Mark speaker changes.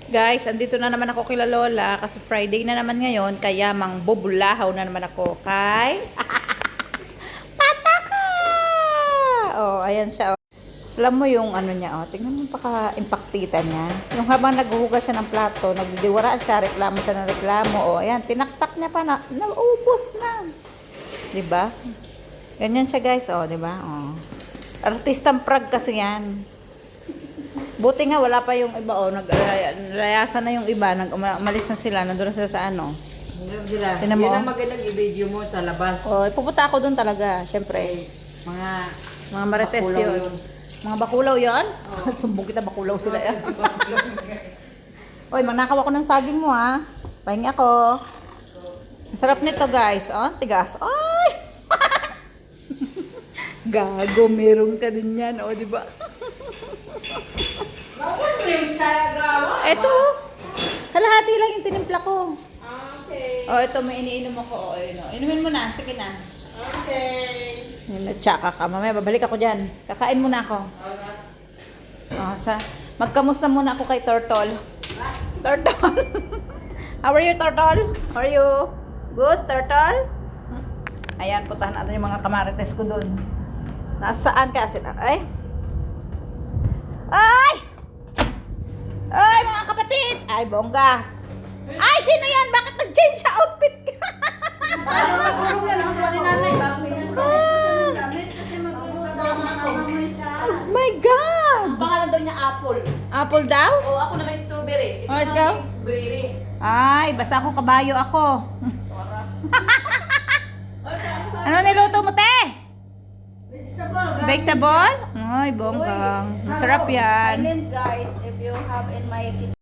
Speaker 1: Guys, andito na naman ako kila Lola kasi Friday na naman ngayon, kaya mangbubulahaw na naman ako kay Pataka! Oh, ayan siya. Oh. Alam mo yung ano niya, oh. Tingnan mo paka-impaktita niya. Yung habang naghuhugas siya ng plato, nagdidiwara siya, reklamo siya ng reklamo. Oh, ayan, tinaktak niya pa na, naubos na. 'Di ba? Ganyan siya, guys, oh, 'di ba? Oh. Artistang prag kasi 'yan. Buti nga wala pa yung iba, oh, naglayasan na yung iba, umalis na sila, nandun na sila sa ano.
Speaker 2: Yun ang magandang i-video mo sa labas.
Speaker 1: Oh, pupunta ako doon talaga, syempre. Mga marites yun. Mga bakulaw yun? Oh. Sumbong kita, bakulaw sila yan. Oy, manakaw ako ng saging mo, ha. Pahingi ako. Ang sarap nito, guys. Oh, tigas. Ay! Gago, meron ka din yan, oh, di ba? Ito, kalahati lang yung tinimpla ko.
Speaker 2: Okay.
Speaker 1: Oh, ito may iniinom ako. Oh, yun, oh. Inumin mo na, sige na.
Speaker 2: Okay.
Speaker 1: Tsaka ka, mamaya babalik ako dyan. Kakain muna ako. Oh, magkamusta muna ako kay Turtle. Turtle. How are you, Turtle? How are you? Good, Turtle? Ayan, putahan natin yung mga kamarites ko doon. Nasaan ka sila? Ay! Ay! Ay, mga kapatid! Ay, bongga! Ay, sino yan? Bakit nag-change sa outfit ka? Oh my God!
Speaker 3: Pangalan daw niya Apple.
Speaker 1: Apple daw?
Speaker 3: O ako na may strawberry.
Speaker 1: Oh, let's go.
Speaker 3: Berry.
Speaker 1: Ay, basta ako kabayo ako. Ano niluto mo, te? Vegetable? Ay, bonggang. Sarap yan.
Speaker 4: Silent guys, if you have in my kitchen.